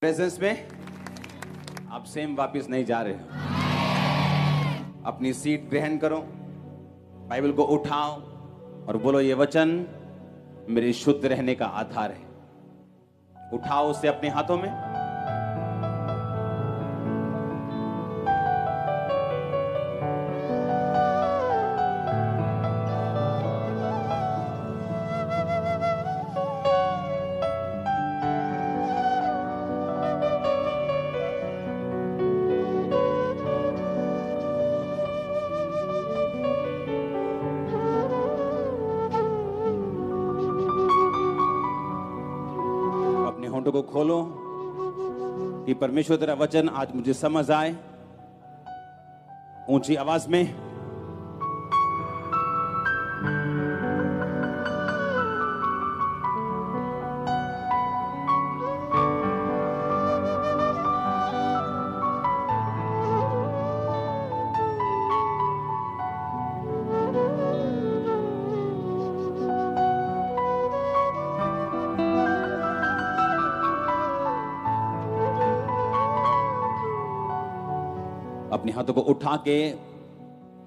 Presence में आप same वापस नहीं जा रहे हो। अपनी सीट ग्रहण करो, बाइबल को उठाओ और बोलो, ये वचन मेरे शुद्ध रहने का आधार है। उठाओ उसे अपने हाथों में। होंठों को खोलो कि परमेश्वर तेरा वचन आज मुझे समझ आए। ऊंची आवाज में अपने हाथों को उठा के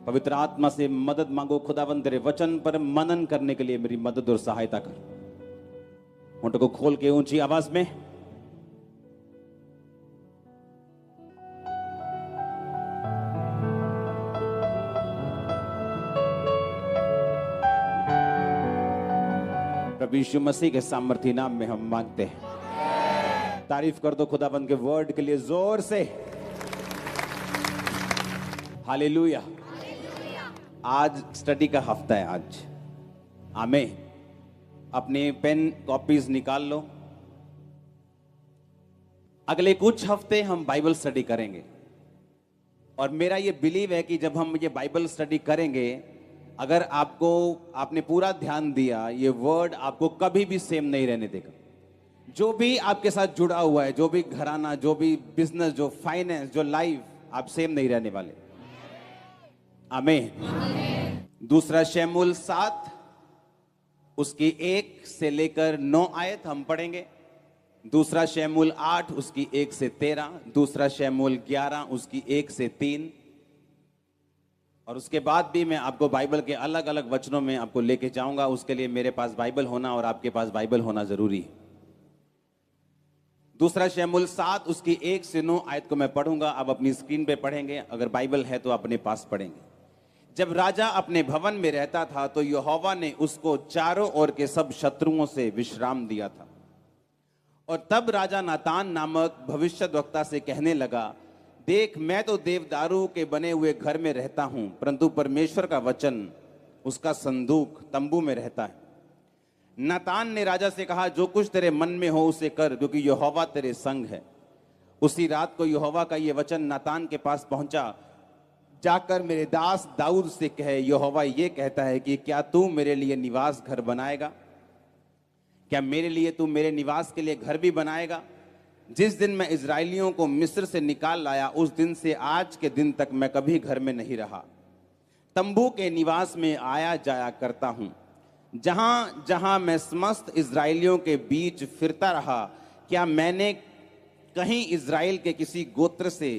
पवित्र आत्मा से मदद मांगो। खुदावंद तेरे वचन पर मनन करने के लिए मेरी मदद और सहायता कर। होंठों को खोल के ऊंची आवाज में प्रभु यीशु मसीह के सामर्थी नाम में हम मांगते हैं। तारीफ कर दो खुदावंद के वर्ड के लिए जोर से। हालेलुया। आज स्टडी का हफ्ता है आज। आमीन। अपने पेन कॉपीज निकाल लो। अगले कुछ हफ्ते हम बाइबल स्टडी करेंगे और मेरा ये बिलीव है कि जब हम ये बाइबल स्टडी करेंगे, अगर आपने पूरा ध्यान दिया, ये वर्ड आपको कभी भी सेम नहीं रहने देगा। जो भी आपके साथ जुड़ा हुआ है, जो भी घराना, जो भी बिजनेस, जो फाइनेंस, जो लाइफ, आप सेम नहीं रहने वाले। आमीन। दूसरा शमूएल 7 उसकी 1 से लेकर 9 आयत हम पढ़ेंगे। दूसरा शमूएल 8 उसकी 1 से 13। दूसरा शमूएल 11 उसकी 1 से 3। और उसके बाद भी मैं आपको बाइबल के अलग अलग वचनों में आपको लेके जाऊंगा। उसके लिए मेरे पास बाइबल होना और आपके पास बाइबल होना जरूरी है। दूसरा शमूएल 7 उसकी 1 से 9 आयत को मैं पढ़ूंगा। अब अपनी स्क्रीन पे पढ़ेंगे, अगर बाइबल है तो अपने पास पढ़ेंगे। जब राजा अपने भवन में रहता था तो यहोवा ने उसको चारों ओर के सब शत्रुओं से विश्राम दिया था। और तब राजा नातान नामक भविष्यद्वक्ता से कहने लगा, देख, मैं तो देवदारू के बने हुए घर में रहता हूं, परंतु परमेश्वर का वचन, उसका संदूक तंबू में रहता है। नातान ने राजा से कहा, जो कुछ तेरे मन में हो उसे कर, क्योंकि यहोवा तेरे संग है। उसी रात को यहोवा का यह वचन नातान के पास पहुंचा, जाकर मेरे दास दाऊद से कहे, यहोवा ये कहता है कि क्या तू मेरे लिए निवास घर बनाएगा? क्या मेरे लिए तू मेरे निवास के लिए घर भी बनाएगा? जिस दिन मैं इजराइलियों को मिस्र से निकाल लाया, उस दिन से आज के दिन तक मैं कभी घर में नहीं रहा। तंबू के निवास में आया जाया करता हूं। जहां जहां मैं समस्त इजराइलियों के बीच फिरता रहा, क्या मैंने कहीं इजराइल के किसी गोत्र से,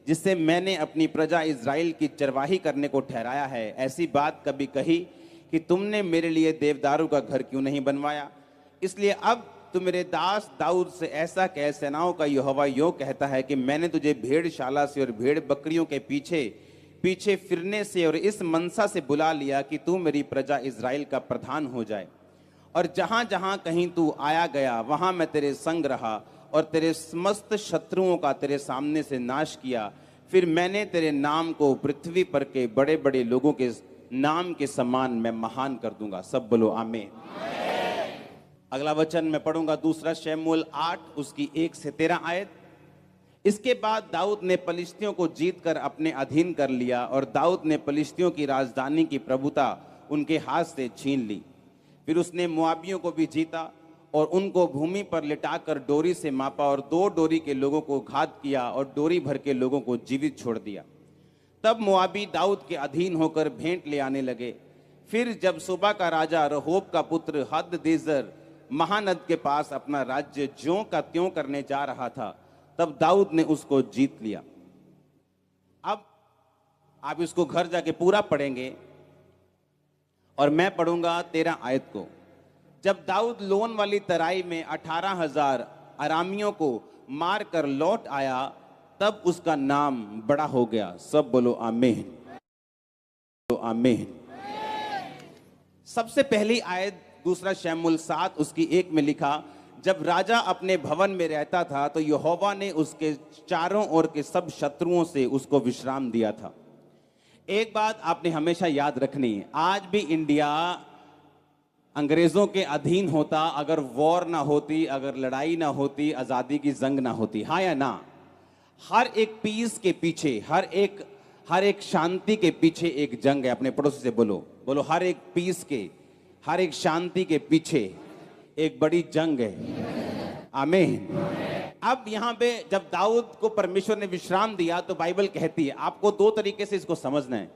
जिससे मैंने अपनी प्रजा इजराइल की चरवाही करने को ठहराया है, ऐसी बात कभी कही कि तुमने मेरे लिए देवदारू का घर क्यों नहीं बनवाया? इसलिए अब तू मेरे दास दाऊद से ऐसा कह, सेनाओं का यहोवा यो कहता है कि मैंने तुझे भेड़शाला से और भेड़ बकरियों के पीछे पीछे फिरने से और इस मनसा से बुला लिया कि तू मेरी प्रजा इजराइल का प्रधान हो जाए। और जहां जहां कहीं तू आया गया, वहां मैं तेरे संग रहा और तेरे समस्त शत्रुओं का तेरे सामने से नाश किया। फिर मैंने तेरे नाम को पृथ्वी पर के बड़े बड़े लोगों के नाम के समान मैं महान कर दूंगा। सब बोलो आमीन। अगला वचन मैं पढ़ूंगा, दूसरा शमूएल 8 उसकी 1 से 13 आयत। इसके बाद दाऊद ने पलिश्तियों को जीतकर अपने अधीन कर लिया और दाऊद ने पलिश्तियों की राजधानी की प्रभुता उनके हाथ से छीन ली। फिर उसने मोआबियों को भी जीता और उनको भूमि पर लिटाकर डोरी से मापा और 2 डोरी के लोगों को घात किया और डोरी भर के लोगों को जीवित छोड़ दिया। तब मोआबी दाऊद के अधीन होकर भेंट ले आने लगे। फिर जब सोबा का राजा रहोब का पुत्र हददेजर महानद के पास अपना राज्य ज्यों का त्यों करने जा रहा था, तब दाऊद ने उसको जीत लिया। अब आप इसको घर जाके पूरा पढ़ेंगे और मैं पढ़ूंगा 13 आयत को। जब दाऊद लोन वाली तराई में 18,000 अरामियों को मारकर लौट आया, तब उसका नाम बड़ा हो गया। सब बोलो आमीन, बोलो आमीन। सबसे पहली आयत 2 शमूएल 7 उसकी 1 में लिखा, जब राजा अपने भवन में रहता था तो यहोवा ने उसके चारों ओर के सब शत्रुओं से उसको विश्राम दिया था। एक बात आपने हमेशा याद रखनी है, आज भी इंडिया अंग्रेजों के अधीन होता अगर वॉर ना होती, अगर लड़ाई ना होती, आजादी की जंग ना होती। हाँ या ना? हर एक पीस के पीछे, हर एक शांति के पीछे एक जंग है। अपने पड़ोसी से बोलो, बोलो हर एक पीस के, हर एक शांति के पीछे एक बड़ी जंग है। आमीन। अब यहां पे जब दाऊद को परमेश्वर ने विश्राम दिया तो बाइबल कहती है, आपको 2 तरीके से इसको समझना है।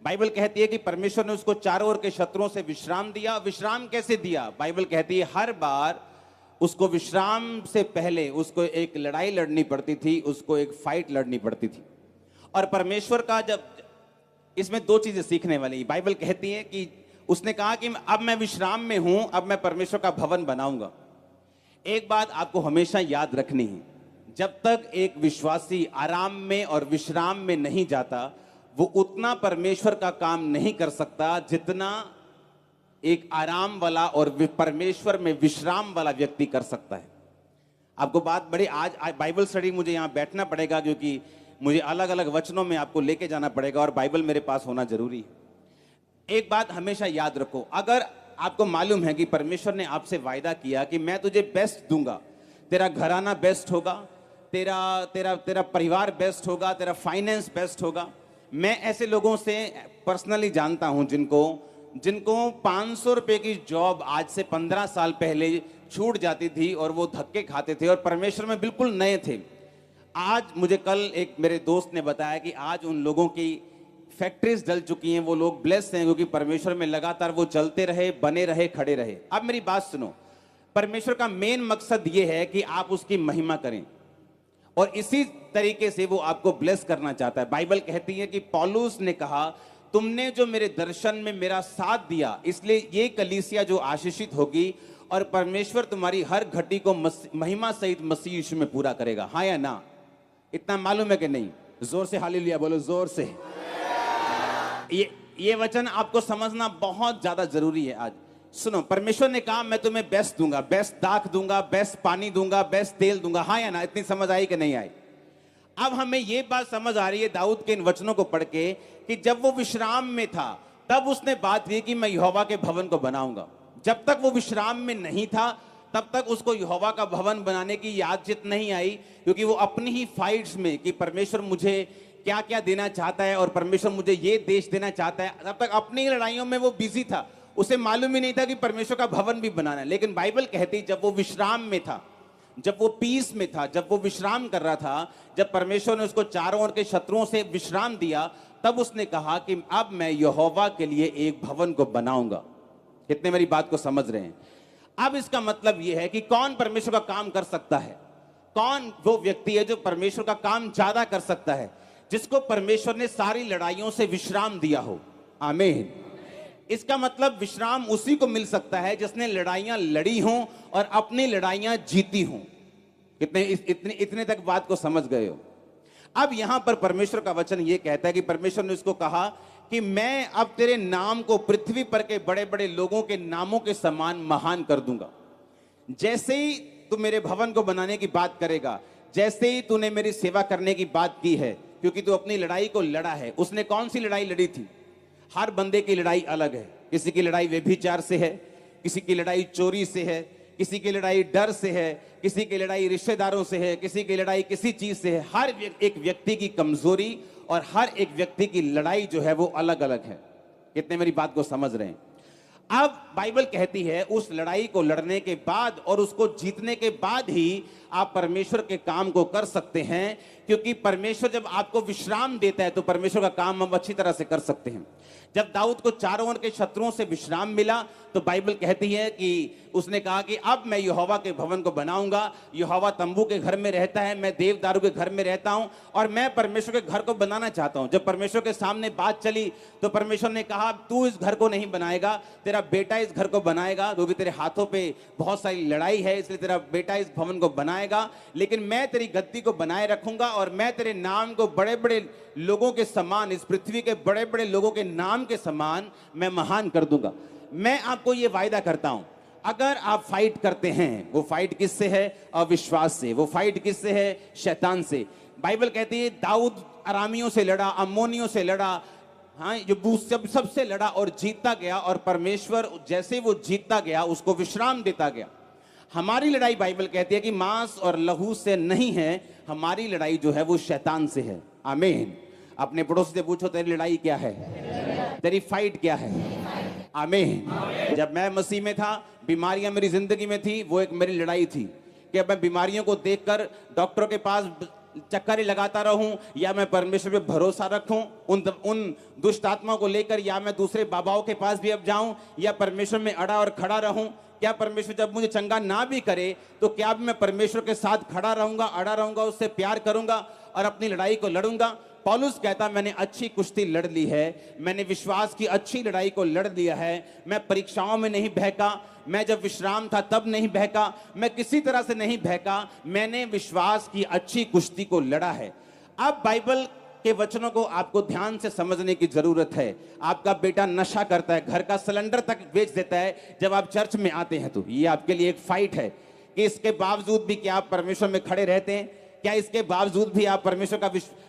बाइबल कहती है कि परमेश्वर ने उसको चारों ओर के शत्रुओं से विश्राम दिया। विश्राम कैसे दिया? बाइबल कहती है हर बार उसको विश्राम से पहले उसको एक लड़ाई लड़नी पड़ती थी, उसको एक फाइट लड़नी पड़ती थी। और परमेश्वर का जब इसमें 2 चीजें सीखने वाली। बाइबल कहती है कि उसने कहा कि अब मैं विश्राम में हूं, अब मैं परमेश्वर का भवन बनाऊंगा। एक बात आपको हमेशा याद रखनी है, जब तक एक विश्वासी आराम में और विश्राम में नहीं जाता, वो उतना परमेश्वर का काम नहीं कर सकता जितना एक आराम वाला और परमेश्वर में विश्राम वाला व्यक्ति कर सकता है। आपको बात बड़ी, आज बाइबल स्टडी मुझे यहां बैठना पड़ेगा क्योंकि मुझे अलग अलग वचनों में आपको लेके जाना पड़ेगा और बाइबल मेरे पास होना जरूरी है। एक बात हमेशा याद रखो, अगर आपको मालूम है कि परमेश्वर ने आपसे वायदा किया कि मैं तुझे बेस्ट दूंगा, तेरा घराना बेस्ट होगा, तेरा तेरा तेरा परिवार बेस्ट होगा, तेरा फाइनेंस बेस्ट होगा। मैं ऐसे लोगों से पर्सनली जानता हूं जिनको 500 रुपए की जॉब आज से 15 साल पहले छूट जाती थी और वो धक्के खाते थे और परमेश्वर में बिल्कुल नए थे। आज मुझे कल एक मेरे दोस्त ने बताया कि आज उन लोगों की फैक्ट्रीज जल चुकी हैं, वो लोग ब्लेस्ड हैं क्योंकि परमेश्वर में लगातार वो चलते रहे, बने रहे, खड़े रहे। अब मेरी बात सुनो, परमेश्वर का मेन मकसद ये है कि आप उसकी महिमा करें और इसी तरीके से वो आपको ब्लेस करना चाहता है। बाइबल कहती है कि पौलुस ने कहा, तुमने जो मेरे दर्शन में मेरा साथ दिया, इसलिए ये कलीसिया जो आशीषित होगी और परमेश्वर तुम्हारी हर घटी को महिमा सहित मसीह यीशु में पूरा करेगा। हाँ या ना? इतना मालूम है कि नहीं? जोर से हालेलुया बोलो, जोर से। ये वचन आपको समझना बहुत ज्यादा जरूरी है। आज सुनो, परमेश्वर ने कहा मैं तुम्हें बेस्ट दूंगा, बेस्ट दाख दूंगा, बेस्ट पानी दूंगा, बेस्ट तेल दूंगा। हाँ या ना? इतनी समझ आई कि नहीं आई? अब हमें ये बात समझ आ रही है दाऊद के इन वचनों को पढ़ के कि जब वो विश्राम में था तब उसने बात की कि मैं यहोवा के भवन को बनाऊंगा। जब तक वो विश्राम में नहीं था तब तक उसको यहोवा का भवन बनाने की यादचित नहीं आई, क्योंकि वो अपनी ही फाइट्स में कि परमेश्वर मुझे क्या क्या देना चाहता है और परमेश्वर मुझे ये देश देना चाहता है, तब तक अपनी लड़ाइयों में वो बिजी था। उसे मालूम ही नहीं था कि परमेश्वर का भवन भी बनाना है। लेकिन बाइबल कहती जब वो विश्राम में था, जब वो पीस में था, जब वो विश्राम कर रहा था, जब परमेश्वर ने उसको चारों ओर के शत्रुओं से विश्राम दिया, तब उसने कहा कि अब मैं यहोवा के लिए एक भवन को बनाऊंगा। कितने मेरी बात को समझ रहे हैं? अब इसका मतलब यह है कि कौन परमेश्वर का काम कर सकता है? कौन वो व्यक्ति है जो परमेश्वर का काम ज्यादा कर सकता है? जिसको परमेश्वर ने सारी लड़ाइयों से विश्राम दिया हो। आमीन। इसका मतलब विश्राम उसी को मिल सकता है जिसने लड़ाइयां लड़ी हों और अपनी लड़ाइयां जीती हों। इतने तक बात को समझ गए हो? अब यहां पर परमेश्वर का वचन यह कहता है कि परमेश्वर ने उसको कहा कि मैं अब तेरे नाम को पृथ्वी पर के बड़े बड़े लोगों के नामों के समान महान कर दूंगा। जैसे ही तू मेरे भवन को बनाने की बात करेगा, जैसे ही तूने मेरी सेवा करने की बात की है, क्योंकि तू अपनी लड़ाई को लड़ा है। उसने कौन सी लड़ाई लड़ी थी? हर बंदे की लड़ाई अलग है। किसी की लड़ाई व्यभिचार से है, किसी की लड़ाई चोरी से है, किसी की लड़ाई डर से है, किसी की लड़ाई रिश्तेदारों से है, किसी की लड़ाई किसी चीज से है। हर एक व्यक्ति की कमजोरी और हर एक व्यक्ति की लड़ाई जो है वो अलग अलग है। कितने मेरी बात को समझ रहे हैं? अब बाइबल कहती है उस लड़ाई को लड़ने के बाद और उसको जीतने के बाद ही आप परमेश्वर के काम को कर सकते हैं, क्योंकि परमेश्वर जब आपको विश्राम देता है तो परमेश्वर का काम हम अच्छी तरह से कर सकते हैं। जब दाऊद को चारों ओर के शत्रुओं से विश्राम मिला तो बाइबल कहती है कि उसने कहा कि अब मैं यहोवा के भवन को बनाऊंगा। यहोवा तंबू के घर में रहता है, मैं देवदारू के घर में रहता हूं और मैं परमेश्वर के घर को बनाना चाहता हूं। जब परमेश्वर के सामने बात चली तो परमेश्वर ने कहा तू इस घर को नहीं बनाएगा, तेरा बेटा इस घर को बनाएगा, क्योंकि तेरे हाथों पे बहुत सारी लड़ाई है, इसलिए तेरा बेटा इस भवन को बनाएगा, लेकिन मैं तेरी गद्दी को बनाए रखूंगा और मैं तेरे नाम को बड़े बड़े लोगों के समान, इस पृथ्वी के बड़े बड़े लोगों के नाम के समान मैं महान कर दूंगा। मैं आपको यह वायदा करता हूं, अगर आप फाइट करते हैं, वो फाइट किससे है? अविश्वास से। वो फाइट किससे है? शैतान से। बाइबल कहती है दाऊद अरामियों से लड़ा, अम्मोनियों से लड़ा, हाँ, जो सबसे लड़ा और जीतता गया, और परमेश्वर जैसे वो जीतता गया उसको विश्राम देता गया। हमारी लड़ाई बाइबल कहती है कि मांस और लहू से नहीं है, हमारी लड़ाई जो है वो शैतान से है। आमीन। अपने पड़ोसी से पूछो तेरी लड़ाई क्या है, तेरी फाइट क्या है। आमीन। जब मैं मसीह में था, बीमारियां मेरी जिंदगी में थी, वो एक मेरी लड़ाई थी कि मैं बीमारियों को देखकर डॉक्टरों के पास चक्कर लगाता रहूं या मैं परमेश्वर पे भरोसा रखूं उन दुष्ट आत्माओं को लेकर, या मैं दूसरे बाबाओं के पास भी अब जाऊं, या परमेश्वर में अड़ा और खड़ा रहूं। क्या परमेश्वर जब मुझे चंगा ना भी करे तो क्या मैं परमेश्वर के साथ खड़ा रहूंगा, अड़ा रहूंगा, उससे प्यार करूंगा और अपनी लड़ाई को लड़ूंगा। पौलुस कहता मैंने अच्छी कुश्ती लड़ ली है, मैंने विश्वास की अच्छी लड़ाई को लड़ लिया है, मैं परीक्षाओं में नहीं बहका, मैं जब विश्राम था तब नहीं बहका, मैं किसी तरह से नहीं बहका, मैंने विश्वास की अच्छी कुश्ती को लड़ा है। अब बाइबल के वचनों को आपको ध्यान से समझने की जरूरत है। आपका बेटा नशा करता है, घर का सिलेंडर तक बेच देता है, जब आप चर्च में आते हैं तो ये आपके लिए एक फाइट है कि इसके बावजूद भी क्या आप परमेश्वर में खड़े रहते हैं? क्या इसके बावजूद भी आप परमेश्वर का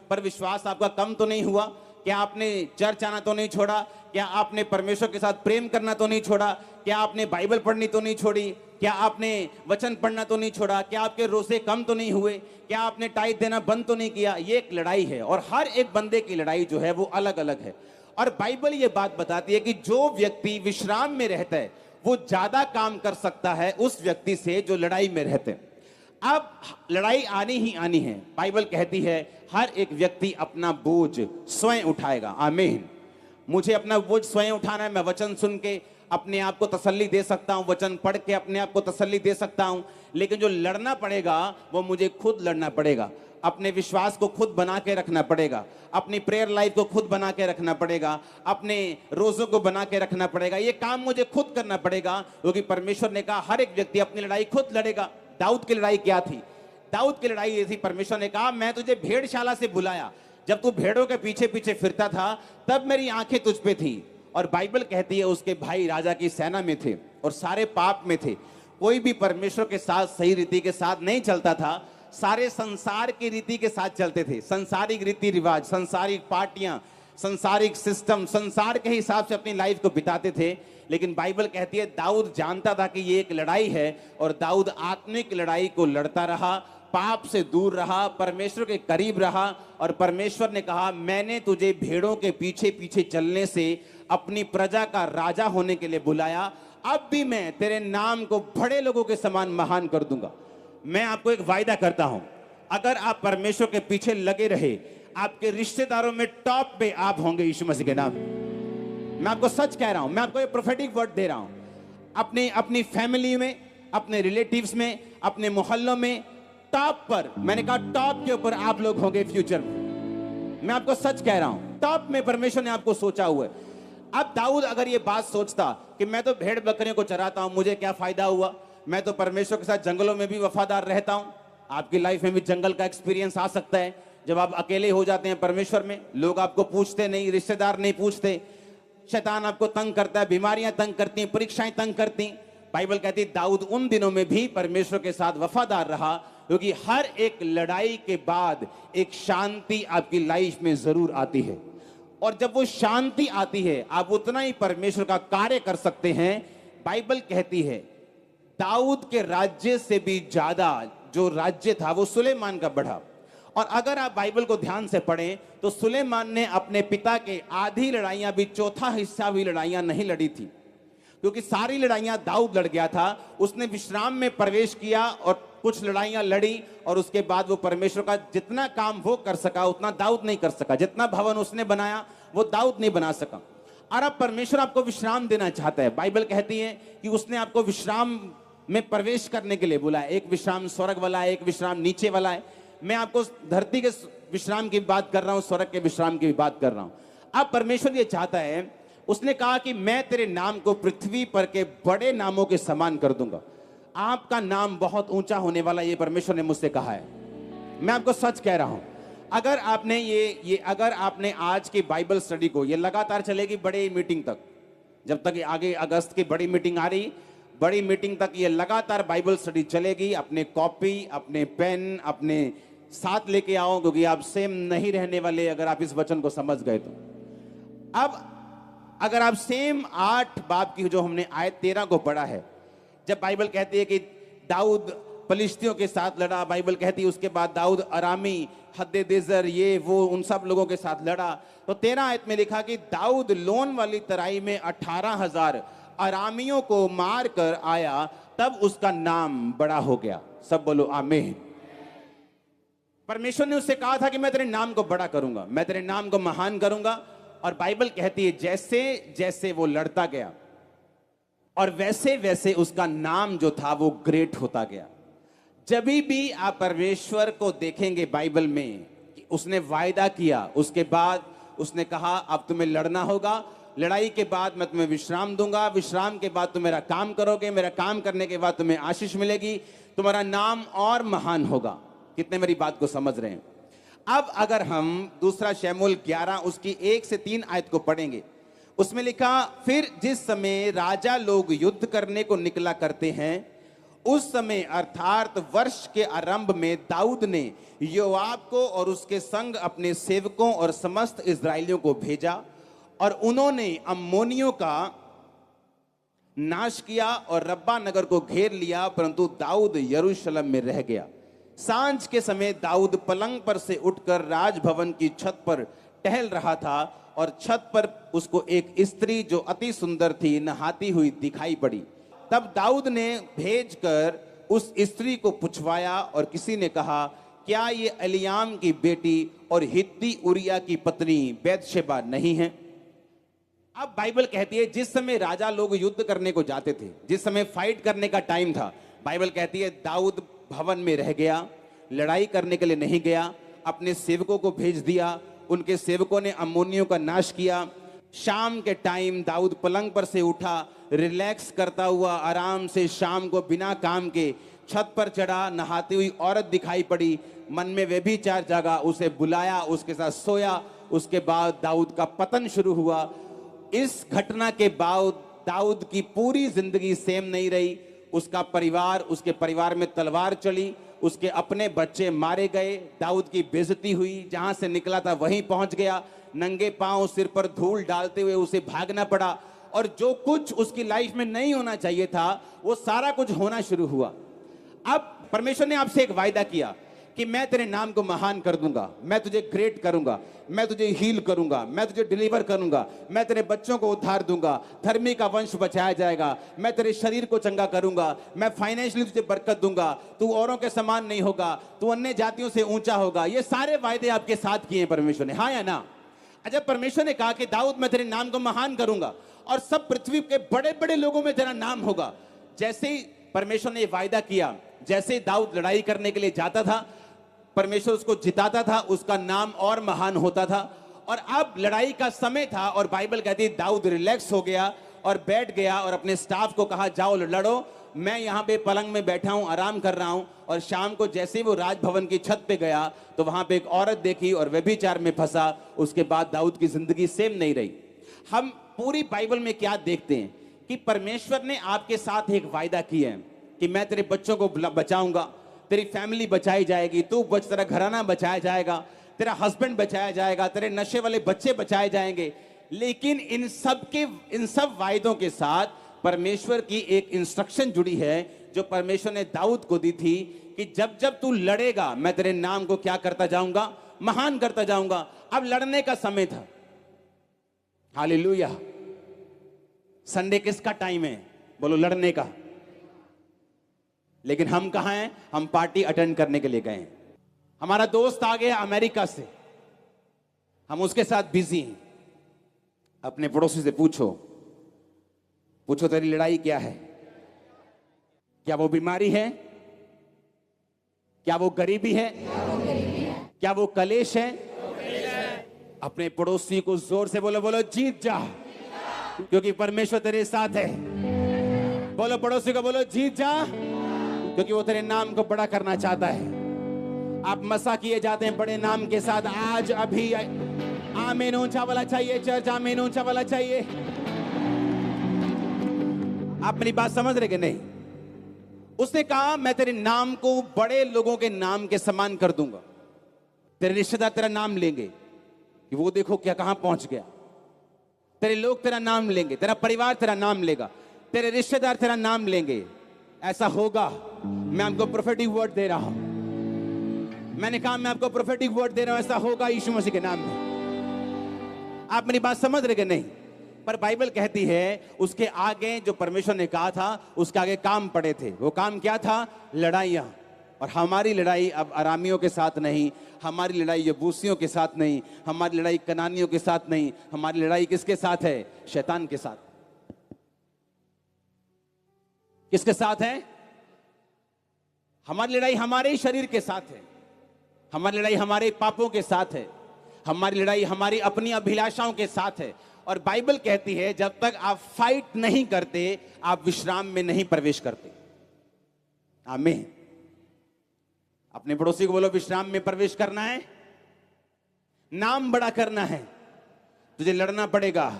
पर विश्वास आपका कम तो नहीं हुआ? क्या आपने चर्च आना तो नहीं छोड़ा? क्या आपने परमेश्वर के साथ प्रेम करना तो नहीं छोड़ा? क्या आपने बाइबल पढ़नी तो नहीं छोड़ी? क्या आपने वचन पढ़ना तो नहीं छोड़ा? क्या आपके रोजे कम तो नहीं हुए? क्या आपने टाइट देना बंद तो नहीं किया? ये एक लड़ाई है और हर एक बंदे की लड़ाई जो है वो अलग अलग है। और बाइबल ये बात बताती है कि जो व्यक्ति विश्राम में रहता है वो ज्यादा काम कर सकता है उस व्यक्ति से जो लड़ाई में रहते हैं। अब लड़ाई आनी ही आनी है। बाइबल कहती है हर एक व्यक्ति अपना बोझ स्वयं उठाएगा। आमीन। मुझे अपना बोझ स्वयं उठाना है। मैं वचन सुन के अपने आप को तसल्ली दे सकता हूं, वचन पढ़ के अपने आप को तसल्ली दे सकता हूं, लेकिन जो लड़ना पड़ेगा वो मुझे खुद लड़ना पड़ेगा। अपने विश्वास को खुद बना के रखना पड़ेगा, अपनी प्रेयर लाइफ को खुद बना के रखना पड़ेगा, अपने रोजों को बना के रखना पड़ेगा। ये काम मुझे खुद करना पड़ेगा, क्योंकि परमेश्वर ने कहा हर एक व्यक्ति अपनी लड़ाई खुद लड़ेगा। दाऊद की लड़ाई क्या थी? दाऊद की लड़ाई ये थी, परमेश्वर ने कहा मैं तुझे भेड़शाला से बुलाया, जब तू भेड़ों के पीछे पीछे फिरता था तब मेरी आंखें तुझ पे थी। और बाइबल कहती है उसके भाई राजा की सेना में थे और सारे पाप में थे। कोई भी परमेश्वर के साथ सही रीति के साथ नहीं चलता था, सारे संसार की रीति के साथ चलते थे। संसारिक रीति रिवाज, संसारिक पार्टियां, संसारिक सिस्टम, संसार के हिसाब से अपनी लाइफ को बिताते थे। लेकिन बाइबल कहती है दाऊद जानता था कि ये एक लड़ाई है और दाऊद आत्मिक लड़ाई को लड़ता रहा, पाप से दूर रहा, परमेश्वर के करीब रहा। और परमेश्वर ने कहा मैंने तुझे भेड़ों के पीछे पीछे चलने से अपनी प्रजा का राजा होने के लिए बुलाया, अब भी मैं तेरे नाम को बड़े लोगों के समान महान कर दूंगा। मैं आपको एक वायदा करता हूं, अगर आप परमेश्वर के पीछे लगे रहे, आपके रिश्तेदारों में टॉप पे आप होंगे यीशु मसीह के नाम। मैं आपको सच कह रहा हूं, मैं आपको ये प्रोफेटिक वर्ड दे रहा हूं। अपनी फैमिली में, अपने रिलेटिव्स में, अपने मोहल्लों में टॉप पर, मैंने कहा टॉप के ऊपर आप लोग होंगे फ्यूचर में। मैं आपको सच कह रहा हूं, टॉप में परमेश्वर ने आपको सोचा हुआ है। अब दाऊद अगर ये बात सोचता कि मैं तो भेड़ बकरियों को चराता हूं, मुझे क्या फायदा हुआ, मैं तो परमेश्वर के साथ जंगलों में भी वफादार रहता हूं। आपकी लाइफ में भी जंगल का एक्सपीरियंस आ सकता है, जब आप अकेले हो जाते हैं परमेश्वर में, लोग आपको पूछते नहीं, रिश्तेदार नहीं पूछते, शैतान आपको तंग करता है, बीमारियां तंग करती हैं, परीक्षाएं तंग करती। बाइबल कहती है दाऊद उन दिनों में भी परमेश्वर के साथ वफादार रहा, क्योंकि हर एक लड़ाई के बाद एक शांति आपकी लाइफ में जरूर आती है। और जब वो शांति आती है आप उतना ही परमेश्वर का कार्य कर सकते हैं। बाइबल कहती है दाऊद के राज्य से भी ज्यादा जो राज्य था वो सुलेमान का बढ़ा। और अगर आप बाइबल को ध्यान से पढ़ें तो सुलेमान ने अपने पिता के आधी लड़ाइयां भी, चौथा हिस्सा भी लड़ाइयां नहीं लड़ी थी। क्योंकि सारी लड़ाइयां दाऊद लड़ गया था। उसने विश्राम में प्रवेश किया और कुछ लड़ाइयां लड़ी, और उसके बाद वो परमेश्वर का जितना काम वो कर सका उतना दाऊद नहीं कर सका। जितना भवन उसने बनाया वो दाऊद नहीं बना सका। और अब परमेश्वर आपको विश्राम देना चाहता है। बाइबल कहती है कि उसने आपको विश्राम में प्रवेश करने के लिए बोला है। एक विश्राम स्वर्ग वाला है, एक विश्राम नीचे वाला है। मैं आपको धरती के विश्राम की बात कर रहा हूं, स्वर्ग के विश्राम की भी बात कर रहा हूं। अब परमेश्वर ये चाहता है, उसने कहा कि मैं तेरे नाम को पृथ्वी पर के बड़े नामों के समान कर दूंगा। आपका नाम बहुत ऊंचा होने वाला, ये परमेश्वर ने मुझसे कहा है। मैं आपको सच कह रहा हूं। अगर आपने अगर आपने आज की बाइबल स्टडी को, ये लगातार चलेगी बड़ी मीटिंग तक, जब तक आगे अगस्त की बड़ी मीटिंग आ रही, बड़ी मीटिंग तक ये लगातार बाइबल स्टडी चलेगी। अपने कॉपी, अपने पेन अपने साथ लेके आओ, क्योंकि आप सेम नहीं रहने वाले अगर आप इस वचन को समझ गए तो। अब अगर आप सेम 8 बाब की जो हमने आयत 13 को पढ़ा है, जब बाइबल कहती है कि दाऊद फलिश्तियों के साथ लड़ा, बाइबल कहती है उसके बाद दाऊद अरामी, हद्देदेजर, ये वो उन सब लोगों के साथ लड़ा, तो 13 आयत में लिखा कि दाऊद लोन वाली तराई में 18,000 अरामियों को मार कर आया, तब उसका नाम बड़ा हो गया। सब बोलो आमीन। परमेश्वर ने उससे कहा था कि मैं तेरे नाम को बड़ा करूंगा, मैं तेरे नाम को महान करूंगा। और बाइबल कहती है जैसे जैसे वो लड़ता गया और वैसे वैसे उसका नाम जो था वो ग्रेट होता गया। जब भी आप परमेश्वर को देखेंगे बाइबल में, उसने वायदा किया, उसके बाद उसने कहा अब तुम्हें लड़ना होगा, लड़ाई के बाद मैं तुम्हें विश्राम दूंगा, विश्राम के बाद तुम मेरा काम करोगे, मेरा काम करने के बाद तुम्हें आशीष मिलेगी, तुम्हारा नाम और महान होगा। कितने मेरी बात को समझ रहे हैं? अब अगर हम दूसरा शमूएल 11 उसकी 1 से 3 आयत को पढ़ेंगे, उसमें लिखा, फिर जिस समय राजा लोग युद्ध करने को निकला करते हैं, उस समय अर्थात वर्ष के आरंभ में दाऊद ने योआब को और उसके संग अपने सेवकों और समस्त इस्राएलियों को भेजा, और उन्होंने अम्मोनियों का नाश किया और रब्बा नगर को घेर लिया, परंतु दाऊद यरूशलेम में रह गया। सांझ के समय दाऊद पलंग पर से उठकर राजभवन की छत पर टहल रहा था, और छत पर उसको एक स्त्री जो अति सुंदर थी नहाती हुई दिखाई पड़ी। तब दाऊद ने भेजकर उस स्त्री को पुछवाया, और किसी ने कहा, क्या ये एलियाम की बेटी और हित्ती उरिया की पत्नी बैतशेबा नहीं है? अब बाइबल कहती है जिस समय राजा लोग युद्ध करने को जाते थे, जिस समय फाइट करने का टाइम था, बाइबल कहती है दाऊद भवन में रह गया, लड़ाई करने के लिए नहीं गया, अपने सेवकों को भेज दिया, उनके सेवकों ने अम्मोनियों का नाश किया। शाम के टाइम दाऊद पलंग पर से उठा, रिलैक्स करता हुआ आराम से शाम को बिना काम के छत पर चढ़ा, नहाती हुई औरत दिखाई पड़ी, मन में व्यभिचार जागा, उसे बुलाया, उसके साथ सोया। उसके बाद दाऊद का पतन शुरू हुआ। इस घटना के बाद दाऊद की पूरी जिंदगी सेम नहीं रही। उसका परिवार, उसके परिवार में तलवार चली, उसके अपने बच्चे मारे गए, दाऊद की बेइज्जती हुई, जहां से निकला था वहीं पहुंच गया, नंगे पांव सिर पर धूल डालते हुए उसे भागना पड़ा, और जो कुछ उसकी लाइफ में नहीं होना चाहिए था वो सारा कुछ होना शुरू हुआ। अब परमेश्वर ने आपसे एक वायदा किया कि मैं तेरे नाम को महान कर दूंगा, मैं तुझे ग्रेट करूंगा, मैं तुझे हील करूंगा, मैं तुझे डिलीवर करूंगा, मैं तेरे बच्चों को उद्धार दूंगा, धर्मी का वंश बचाया जाएगा, मैं तेरे शरीर को चंगा करूंगा, मैं फाइनेंशियली तुझे बरकत दूंगा, तू औरों के समान नहीं होगा, तू अन्य जातियों से ऊंचा होगा। ये सारे वायदे आपके साथ किए हैं परमेश्वर ने, हाँ या ना? जब परमेश्वर ने कहा कि दाऊद मैं तेरे नाम को महान करूंगा और सब पृथ्वी के बड़े बड़े लोगों में तेरा नाम होगा, जैसे ही परमेश्वर ने वायदा किया, जैसे ही दाऊद लड़ाई करने के लिए जाता था, परमेश्वर उसको जिताता था, उसका नाम और महान होता था। और अब लड़ाई का समय था, और बाइबल कहती है दाऊद रिलैक्स हो गया और बैठ गया, और अपने स्टाफ को कहा जाओ लड़ो, मैं यहाँ पे पलंग में बैठा हूँ, आराम कर रहा हूँ। और शाम को जैसे ही वो राजभवन की छत पे गया तो वहां पे एक औरत देखी और व्यभिचार में फंसा। उसके बाद दाऊद की जिंदगी सेम नहीं रही। हम पूरी बाइबल में क्या देखते हैं कि परमेश्वर ने आपके साथ एक वायदा किया है कि मैं तेरे बच्चों को बचाऊंगा, तेरी फैमिली बचाई जाएगी, तू बच, तेरा घराना बचाया जाएगा, तेरा हस्बैंड बचाया जाएगा, तेरे नशे वाले बच्चे बचाए जाएंगे। लेकिन इन सब वायदों के साथ परमेश्वर की एक इंस्ट्रक्शन जुड़ी है जो परमेश्वर ने दाऊद को दी थी कि जब जब तू लड़ेगा मैं तेरे नाम को क्या करता जाऊंगा, महान करता जाऊंगा। अब लड़ने का समय था, हालेलुया। संडे किसका टाइम है? बोलो लड़ने का। लेकिन हम कहां हैं? हम पार्टी अटेंड करने के लिए गए हैं। हमारा दोस्त आ गया अमेरिका से, हम उसके साथ बिजी हैं। अपने पड़ोसी से पूछो तेरी लड़ाई क्या है? क्या वो बीमारी है? क्या वो गरीबी है? क्या वो कलेश है? अपने पड़ोसी को जोर से बोलो जीत जा, क्योंकि परमेश्वर तेरे साथ है। बोलो पड़ोसी को, बोलो जीत जा, क्योंकि वो तेरे नाम को बड़ा करना चाहता है। आप मसा किए जाते हैं बड़े नाम के साथ। आज अभी आमीन ऊंचा वाला चाहिए चर्च, आमीन ऊंचा वाला चाहिए। आप मेरी बात समझ रहे कि नहीं? उसने कहा मैं तेरे नाम को बड़े लोगों के नाम के समान कर दूंगा। तेरे रिश्तेदार तेरा नाम लेंगे कि वो देखो क्या कहां पहुंच गया। तेरे लोग तेरा नाम लेंगे, तेरा परिवार तेरा नाम लेगा, तेरे रिश्तेदार तेरा नाम लेंगे। ऐसा होगा। मैं आपको प्रोफेटिक वर्ड दे रहा हूं। मैंने कहा मैं आपको प्रोफेटिक वर्ड दे रहा हूं, ऐसा होगा यीशु मसीह के नाम में। आप मेरी बात समझ रहे कि नहीं? पर बाइबल कहती है उसके आगे जो परमेश्वर ने कहा था उसके आगे काम पड़े थे। वो काम क्या था? लड़ाइयां। और हमारी लड़ाई अब अरामियों के साथ नहीं, हमारी लड़ाई यबूसियों के साथ नहीं, हमारी लड़ाई कनानियों के साथ नहीं, हमारी लड़ाई किसके साथ है? शैतान के साथ। किसके साथ है? हमारी लड़ाई हमारे ही शरीर के साथ है, हमारी लड़ाई हमारे पापों के साथ है, हमारी लड़ाई हमारी अपनी अभिलाषाओं के साथ है। और बाइबल कहती है जब तक आप फाइट नहीं करते आप विश्राम में नहीं प्रवेश करते। आमीन। अपने पड़ोसी को बोलो विश्राम में प्रवेश करना है, नाम बड़ा करना है, तुझे लड़ना पड़ेगा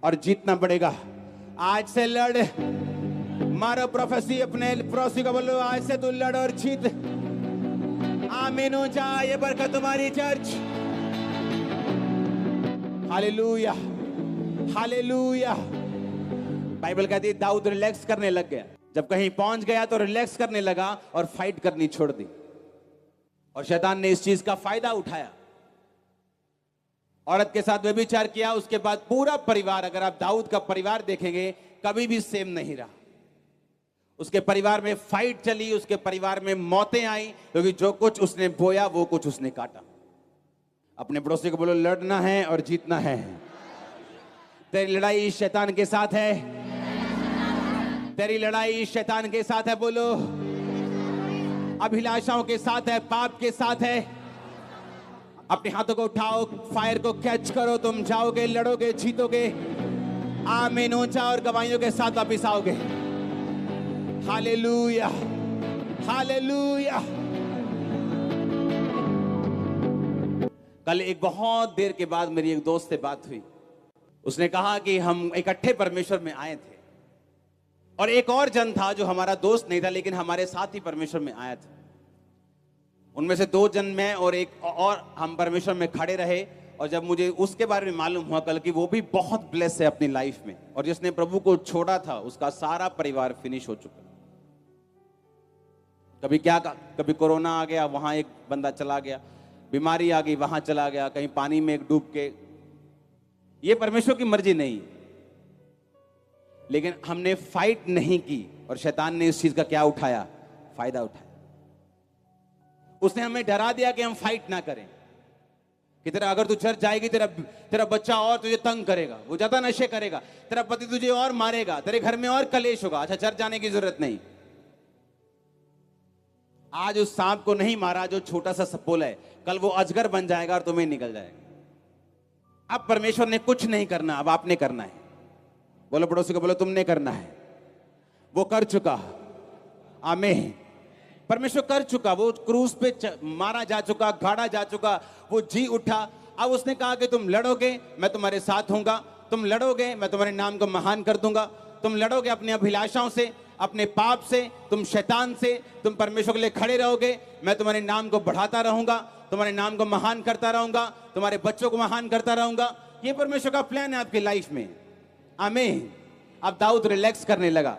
और जीतना पड़ेगा। आज से लड़। मारो प्रोफेसी अपने पड़ोसी को बोलो आज से तू लड़ और जीत। आमीन हो जा। ये बरकत तुम्हारी चर्च। Hallelujah, hallelujah. बाइबल कहती है दाऊद रिलैक्स करने लग गया। जब कहीं पहुंच गया तो रिलैक्स करने लगा और फाइट करनी छोड़ दी। और शैतान ने इस चीज का फायदा उठाया, औरत के साथ व्यभिचार किया। उसके बाद पूरा परिवार, अगर आप दाऊद का परिवार देखेंगे, कभी भी सेम नहीं रहा। उसके परिवार में फाइट चली, उसके परिवार में मौतें आई, क्योंकि जो कुछ उसने बोया वो कुछ उसने काटा। अपने पड़ोसी को बोलो लड़ना है और जीतना है। तेरी लड़ाई शैतान के साथ है, तेरी लड़ाई शैतान के साथ है। बोलो अभिलाषाओं के साथ है, पाप के साथ है। अपने हाथों को उठाओ, फायर को कैच करो, तुम जाओगे, लड़ोगे, जीतोगे। आमीन ऊंचा और गवाहियों के साथ वापिस आओगे। Hallelujah, hallelujah. कल एक बहुत देर के बाद मेरी एक दोस्त से बात हुई। उसने कहा कि हम इकट्ठे परमेश्वर में आए थे और एक और जन था जो हमारा दोस्त नहीं था लेकिन हमारे साथ ही परमेश्वर में आया था। उनमें से 2 जन में और एक और हम परमेश्वर में खड़े रहे। और जब मुझे उसके बारे में मालूम हुआ कल कि वो भी बहुत ब्लेस है अपनी लाइफ में, और जिसने प्रभु को छोड़ा था उसका सारा परिवार फिनिश हो चुका। कभी कोरोना आ गया, वहां एक बंदा चला गया, बीमारी आ गई, वहां चला गया, कहीं पानी में एक डूब के। ये परमेश्वर की मर्जी नहीं, लेकिन हमने फाइट नहीं की और शैतान ने इस चीज का क्या उठाया? फायदा उठाया। उसने हमें डरा दिया कि हम फाइट ना करें, कि तेरा अगर तू चर्च जाएगी तेरा बच्चा और तुझे तंग करेगा, वो ज्यादा नशे करेगा, तेरा पति तुझे और मारेगा, तेरे घर में और कलेश होगा। अच्छा, चर्च जाने की जरूरत नहीं। आज उस सांप को नहीं मारा जो छोटा सा सपोला है, कल वो अजगर बन जाएगा और तुम्हें निकल जाएगा। अब परमेश्वर ने कुछ नहीं करना, अब आपने करना है। बोलो पड़ोसी को, बोलो तुमने करना है। वो कर चुका। आमीन। परमेश्वर कर चुका। वो क्रूस पे मारा जा चुका, गाड़ा जा चुका, वो जी उठा। अब उसने कहा कि तुम लड़ोगे, मैं तुम्हारे साथ हूंगा। तुम लड़ोगे, मैं तुम्हारे नाम को महान कर दूंगा। तुम लड़ोगे अपनी अभिलाषाओं से, अपने पाप से, तुम शैतान से, तुम परमेश्वर के लिए खड़े रहोगे। मैं तुम्हारे नाम को बढ़ाता रहूंगा, तुम्हारे नाम को महान करता रहूंगा, तुम्हारे बच्चों को महान करता रहूंगा। ये परमेश्वर का प्लान है आपकी लाइफ में। आमीन। अब दाऊद रिलैक्स करने लगा,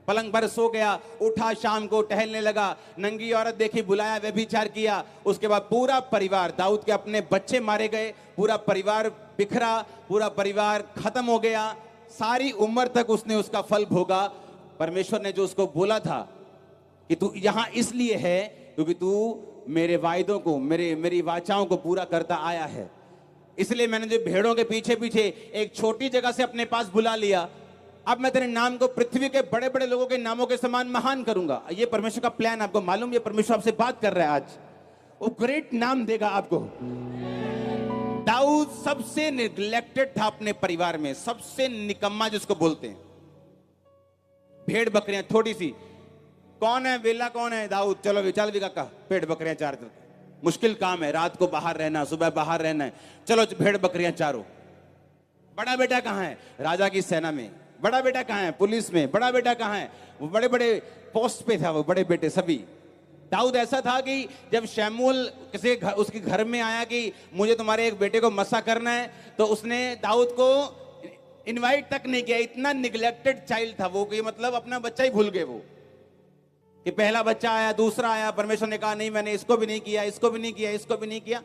पलंग पर सो गया, उठा, शाम को टहलने लगा, नंगी औरत देखी, बुलाया, व्यभिचार किया। उसके बाद पूरा परिवार, दाऊद के अपने बच्चे मारे गए, पूरा परिवार बिखरा, पूरा परिवार खत्म हो गया। सारी उम्र तक उसने उसका फल भोगा। परमेश्वर ने जो उसको बोला था कि तू यहां इसलिए है क्योंकि तू मेरे वायदों को, मेरी वाचाओं को पूरा करता आया है, इसलिए मैंने जो भेड़ों के पीछे पीछे एक छोटी जगह से अपने पास बुला लिया, अब मैं तेरे नाम को पृथ्वी के बड़े बड़े लोगों के नामों के समान महान करूंगा। ये परमेश्वर का प्लान, आपको मालूम, ये परमेश्वर आपसे बात कर रहा है आज। वो ग्रेट नाम देगा आपको। दाऊद सबसे निग्लेक्टेड था अपने परिवार में, सबसे निकम्मा जिसको बोलते हैं। भेड़ बकरियां थोड़ी सी, कौन है वेला, कौन है दाऊद, चलो चल भी काका, भेड़ बकरियां चार, मुश्किल काम है, रात को बाहर रहना, सुबह बाहर रहना है, चलो भेड़ बकरियां चारो। बड़ा बेटा कहां है, राजा की सेना में। बड़ा बेटा कहां है, पुलिस में। बड़ा बेटा कहां है, वो बड़े बड़े पोस्ट पे था, वो बड़े बेटे सभी। दाऊद ऐसा था कि जब शमूएल उसके घर में आया कि मुझे तुम्हारे एक बेटे को मसा करना है, तो उसने दाऊद को इनवाइट तक नहीं किया। इतना निग्लेक्टेड चाइल्ड था वो कि मतलब अपना बच्चा ही भूल गए वो, कि पहला बच्चा आया, दूसरा आया, परमेश्वर ने कहा नहीं मैंने इसको भी नहीं किया, इसको भी नहीं किया, इसको भी नहीं किया।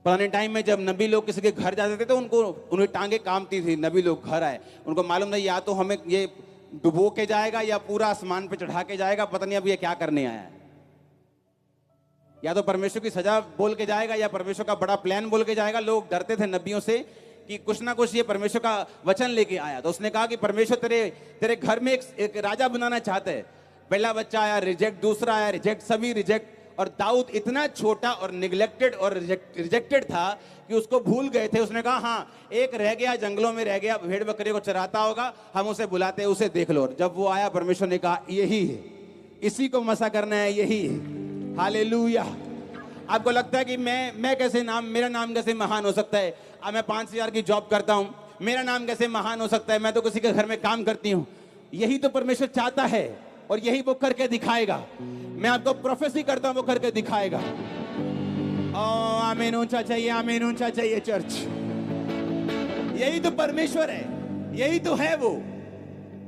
पुराने टाइम में जब नबी लोग किसी के घर जाते थे तो उन्हें टांगे कांपती थी। नबी लोग घर आए, उनको मालूम था या तो हमें ये डुबो के जाएगा या पूरा आसमान पे चढ़ा के जाएगा, पता नहीं अब ये क्या करने आया है। या तो परमेश्वर की सजा बोल के जाएगा या परमेश्वर का बड़ा प्लान बोल के जाएगा। लोग डरते थे नबियों से कि कुछ ना कुछ ये परमेश्वर का वचन लेके आया। तो उसने कहा कि परमेश्वर तेरे घर में एक राजा बनाना चाहते हैं। पहला बच्चा आया रिजेक्ट, दूसरा आया रिजेक्ट, सभी रिजेक्ट। और दाऊद इतना छोटा और निग्लेक्टेड और रिजेक्टेड था कि उसको भूल गए थे। उसने कहा हाँ एक रह गया, जंगलों में रह गया, भेड़ बकरी को चराता होगा, हम उसे बुलाते हैं, उसे देख लो। जब वो आया परमेश्वर ने कहा यही है, इसी को मसा करना है, यही है। हालेलुया। आपको लगता है कि मैं कैसे मेरा नाम कैसे महान हो सकता है? अब मैं 5,000 की जॉब करता हूं, मेरा नाम कैसे महान हो सकता है? मैं तो किसी के घर में काम करती हूं। यही तो परमेश्वर चाहता है और यही वो करके दिखाएगा। मैं आपको प्रोफेसी करता हूं, वो करके दिखाएगा। ओ आमीन, ऊंचा चाहिए, आमीन ऊंचा चाहिए चर्च। यही तो परमेश्वर है, यही तो है वो।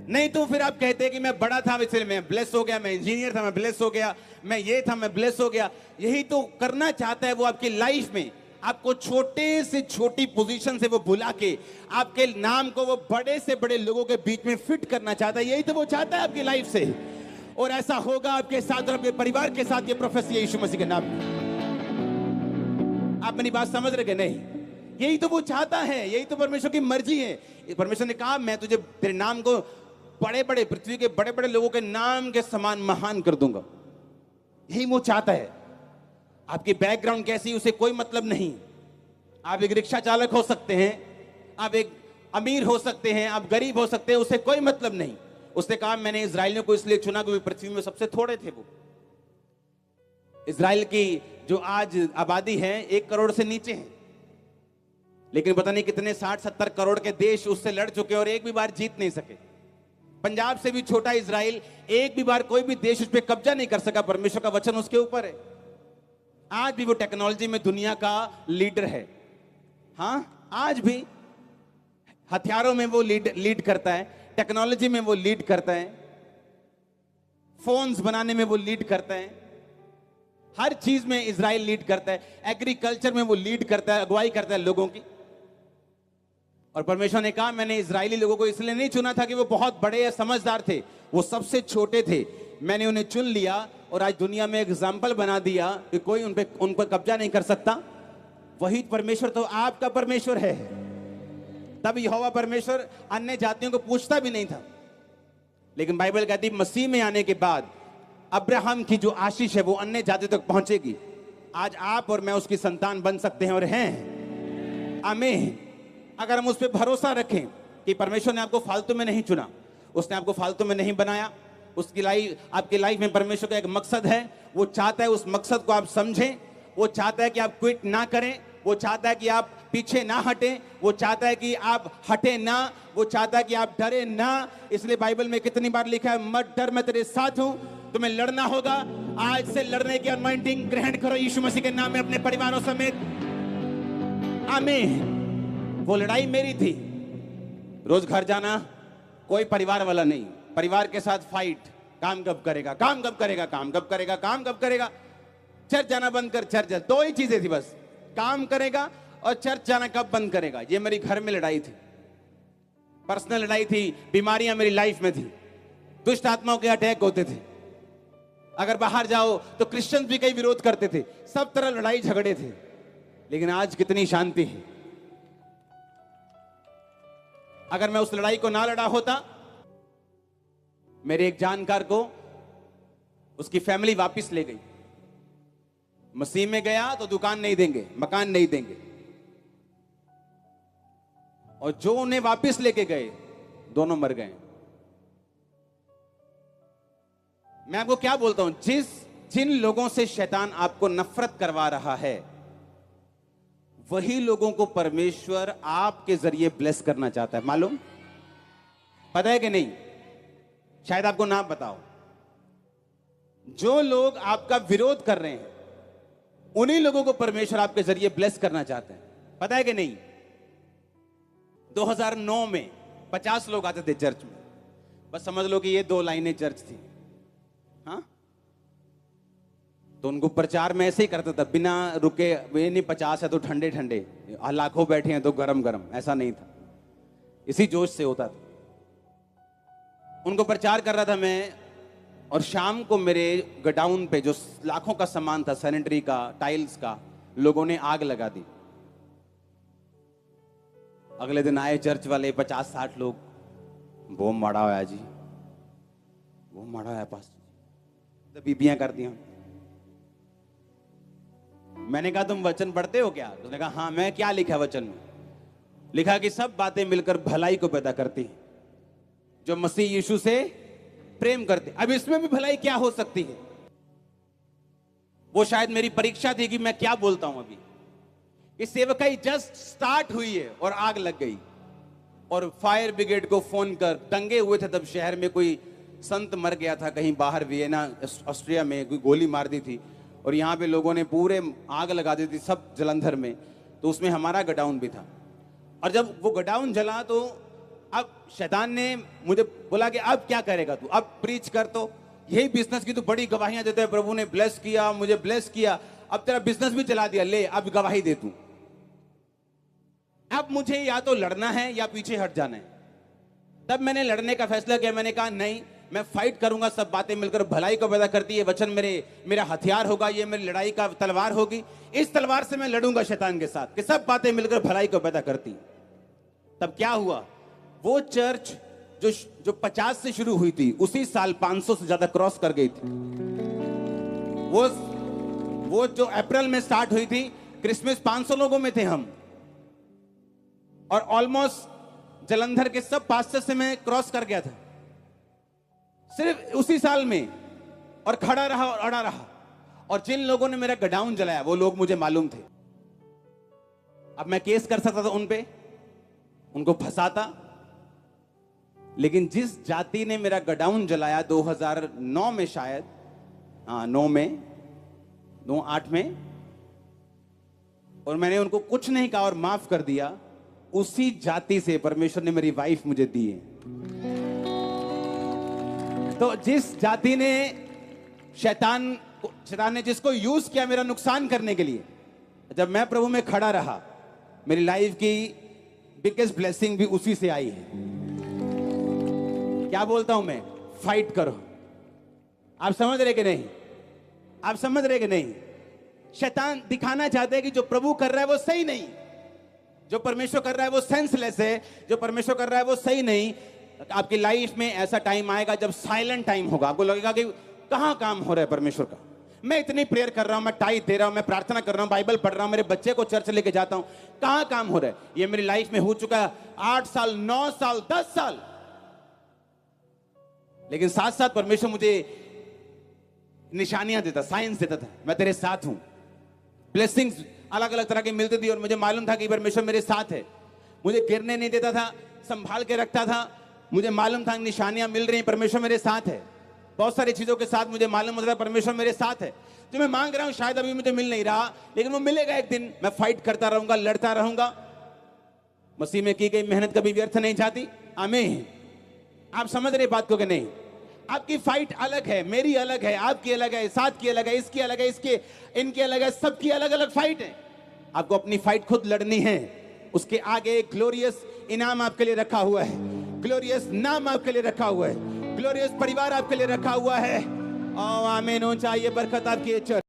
नहीं तो फिर आप कहते हैं कि मैं बड़ा था इसलिए मैं ब्लेस हो गया, मैं इंजीनियर था मैं ब्लेस हो गया, मैं ये था मैं ब्लेस हो गया। यही तो करना चाहता है वो आपकी लाइफ में। आपको छोटे से छोटी पोजीशन से वो बुला के आपके नाम को वो बड़े से बड़े लोगों के बीच में फिट करना चाहता है। यही तो वो चाहता है आपकी लाइफ से, और ऐसा होगा आपके साथ और आपके परिवार के साथ। ये प्रोफेसी है यीशु मसीह के नाम में। आप मेरी बात समझ रहे कि नहीं? यही तो वो चाहता है, यही तो परमेश्वर की मर्जी है। परमेश्वर ने कहा मैं तुझे तेरे नाम को बड़े बड़े पृथ्वी के बड़े बड़े लोगों के नाम के समान महान कर दूंगा। यही वो चाहता है। आपकी बैकग्राउंड कैसी उसे कोई मतलब नहीं। आप एक रिक्शा चालक हो सकते हैं, आप एक अमीर हो सकते हैं, आप गरीब हो सकते हैं, उसे कोई मतलब नहीं। उसने कहा मैंने इजराइलियों को इसलिए चुना क्योंकि पृथ्वी में सबसे थोड़े थे वो। इजराइल की जो आज आबादी है 1 करोड़ से नीचे है, लेकिन पता नहीं कितने 60-70 करोड़ के देश उससे लड़ चुके और एक भी बार जीत नहीं सके। पंजाब से भी छोटा इजराइल, एक भी बार कोई भी देश उस पर कब्जा नहीं कर सका। परमेश्वर का वचन उसके ऊपर है। आज भी वो टेक्नोलॉजी में दुनिया का लीडर है। हाँ आज भी हथियारों में वो लीड करता है, टेक्नोलॉजी में वो लीड करता है, फोन्स बनाने में वो लीड करता है, हर चीज में इजराइल लीड करता है। एग्रीकल्चर में वो लीड करता है, अगुवाई करता है लोगों की। और परमेश्वर ने कहा मैंने इजरायली लोगों को इसलिए नहीं चुना था कि वो बहुत बड़े या समझदार थे, वो सबसे छोटे थे। मैंने उन्हें चुन लिया और आज दुनिया में एग्जाम्पल बना दिया कि कोई उन पर कब्जा नहीं कर सकता। वही परमेश्वर तो आपका परमेश्वर है। तब यहोवा परमेश्वर अन्य जातियों को पूछता भी नहीं था, लेकिन बाइबल कहती मसीह में आने के बाद अब्राहम की जो आशीष है वो अन्य जाति तक पहुंचेगी। आज आप और मैं उसकी संतान बन सकते हैं और हैं। आमीन। अगर हम उस पर भरोसा रखें कि परमेश्वर ने आपको फालतू में नहीं चुना, उसने आपको फालतू में नहीं बनाया। उसकी आपकी लाइफ में परमेश्वर का एक मकसद है। वो चाहता है उस मकसद को आप समझें। वो चाहता है कि आप क्विट ना करें, वो चाहता है कि आप पीछे ना हटें, वो चाहता है कि आप हटे ना, वो चाहता है कि आप डरे ना। इसलिए बाइबल में कितनी बार लिखा है मत डर मैं तेरे साथ हूं। तुम्हें लड़ना होगा, आज से लड़ने की अनॉइंटिंग ग्रहण करो यीशु मसीह के नाम में अपने परिवारों समेत। आमीन। वो लड़ाई मेरी थी। रोज घर जाना, कोई परिवार वाला नहीं, परिवार के साथ फाइट। काम कब करेगा, काम कब करेगा, काम कब करेगा, काम कब करेगा। चर्च जाना बंद कर, चर्च। 2 ही चीजें थी बस, काम करेगा और चर्च जाना कब बंद करेगा। ये मेरी घर में लड़ाई थी। पर्सनल लड़ाई थी, बीमारियां मेरी लाइफ में थी, दुष्ट आत्माओं के अटैक होते थे। अगर बाहर जाओ तो क्रिश्चियन भी कई विरोध करते थे, सब तरह लड़ाई झगड़े थे। लेकिन आज कितनी शांति है। अगर मैं उस लड़ाई को ना लड़ा होता, मेरे एक जानकार को उसकी फैमिली वापस ले गई। मसीह में गया तो दुकान नहीं देंगे, मकान नहीं देंगे, और जो उन्हें वापस लेके गए दोनों मर गए। मैं आपको क्या बोलता हूं, जिन लोगों से शैतान आपको नफरत करवा रहा है, वही लोगों को परमेश्वर आपके जरिए ब्लेस करना चाहता है। मालूम, पता है कि नहीं? शायद आपको ना बताओ। जो लोग आपका विरोध कर रहे हैं, उन्हीं लोगों को परमेश्वर आपके जरिए ब्लेस करना चाहते हैं। पता है कि नहीं? 2009 में 50 लोग आते थे चर्च में। बस समझ लो कि ये 2 लाइनें चर्च थी। हाँ, तो उनको प्रचार में ऐसे ही करता था, बिना रुके। ये नहीं 50 है तो ठंडे ठंडे, लाखों बैठे हैं तो गरम गरम, ऐसा नहीं था। इसी जोश से होता था। उनको प्रचार कर रहा था मैं, और शाम को मेरे गोडाउन पे जो लाखों का सामान था, सैनिटरी का, टाइल्स का, लोगों ने आग लगा दी। अगले दिन आए चर्च वाले 50-60 लोग, बम मारा हुआ जी, बम मारा है पास, तो बीबियां कर दिया। मैंने कहा तुम वचन पढ़ते हो क्या? उसने कहा हाँ। मैं क्या लिखा वचन में? लिखा कि सब बातें मिलकर भलाई को पैदा करती हैं, जो मसीह यीशु से प्रेम करते। अब इसमें भी भलाई क्या हो सकती है? वो शायद मेरी परीक्षा थी कि मैं क्या बोलता हूं। अभी इस सेवकाई जस्ट स्टार्ट हुई है और आग लग गई, और फायर ब्रिगेड को फोन कर, दंगे हुए थे तब शहर में, कोई संत मर गया था कहीं बाहर, वियना ऑस्ट्रिया में, कोई गोली मार दी थी, और यहाँ पे लोगों ने पूरे आग लगा दी थी सब जलंधर में। तो उसमें हमारा गोडाउन भी था। और जब वो गोडाउन जला तो अब शैतान ने मुझे बोला कि अब क्या करेगा तू, अब प्रीच कर। तो यही बिजनेस की तो बड़ी गवाहियां देते हैं, प्रभु ने ब्लेस किया, मुझे ब्लेस किया, अब तेरा बिजनेस भी चला दिया, ले अब गवाही दे तू। अब मुझे या तो लड़ना है या पीछे हट जाना है। तब मैंने लड़ने का फैसला किया। मैंने कहा नहीं, मैं फाइट करूंगा। सब बातें मिलकर भलाई को पैदा करती है। वचन मेरा हथियार होगा, ये मेरी लड़ाई का तलवार होगी। इस तलवार से मैं लड़ूंगा शैतान के साथ, कि सब बातें मिलकर भलाई को पैदा करती। तब क्या हुआ, वो चर्च जो 50 से शुरू हुई थी, उसी साल 500 से ज्यादा क्रॉस कर गई थी। वो जो अप्रैल में स्टार्ट हुई थी, क्रिसमस 500 लोगों में थे हम, और ऑलमोस्ट जलंधर के सब पास्टर से मैं क्रॉस कर गया था सिर्फ उसी साल में। और खड़ा रहा और अड़ा रहा। और जिन लोगों ने मेरा गोडाउन जलाया, वो लोग मुझे मालूम थे। अब मैं केस कर सकता था उन पे, उनको फंसाता। लेकिन जिस जाति ने मेरा गोडाउन जलाया 2009 में, शायद 9 में, 8 में, और मैंने उनको कुछ नहीं कहा और माफ कर दिया, उसी जाति से परमेश्वर ने मेरी वाइफ मुझे दी है। तो जिस जाति ने शैतान ने जिसको यूज किया मेरा नुकसान करने के लिए, जब मैं प्रभु में खड़ा रहा, मेरी लाइफ की बिगेस्ट ब्लेसिंग भी उसी से आई है। क्या बोलता हूं मैं? फाइट करो। आप समझ रहे कि नहीं? आप समझ रहे कि नहीं? शैतान दिखाना चाहते हैं कि जो प्रभु कर रहा है वो सही नहीं, जो परमेश्वर कर रहा है वो सेंसलेस है, जो परमेश्वर कर रहा है वो सही नहीं। आपकी लाइफ में ऐसा टाइम आएगा जब साइलेंट टाइम होगा, आपको लगेगा कि कहां काम हो रहा है परमेश्वर का। मैं इतनी प्रेयर कर रहा हूं, मैं टाइट दे रहा हूं, मैं प्रार्थना कर रहा हूं, बाइबल पढ़ रहा हूं, मेरे बच्चे को चर्च लेके जाता हूं, कहां काम हो रहा है? ये मेरी लाइफ में हो चुका है 8 साल, 9 साल, 10 साल। लेकिन साथ साथ परमेश्वर मुझे निशानियां देता, साइंस देता था, मैं तेरे साथ हूं। ब्लेसिंग्स अलग अलग तरह की मिलती थी, और मुझे मालूम था कि परमेश्वर मेरे साथ है। मुझे गिरने नहीं देता था, संभाल के रखता था। मुझे मालूम था निशानियां मिल रही हैं, परमेश्वर मेरे साथ है। बहुत सारी चीजों के साथ मुझे मालूम होता है परमेश्वर मेरे साथ है। जो मैं मांग रहा हूं शायद अभी मुझे मिल नहीं रहा, लेकिन वो मिलेगा एक दिन। मैं फाइट करता रहूंगा, लड़ता रहूंगा। मसीह में की गई मेहनत कभी व्यर्थ नहीं जाती। आमीन। आप समझ रहे बात को कि नहीं? आपकी फाइट अलग है, मेरी अलग है, आपकी अलग है, साथ की अलग है, इसकी अलग है, इनकी अलग है, सबकी अलग अलग फाइट है। आपको अपनी फाइट खुद लड़नी है। उसके आगे एक ग्लोरियस इनाम आपके लिए रखा हुआ है। ग्लोरियस नाम आपके लिए रखा हुआ है, ग्लोरियस परिवार आपके लिए रखा हुआ है। आमीन। ऊंचाई बरकत आपकी चर्च।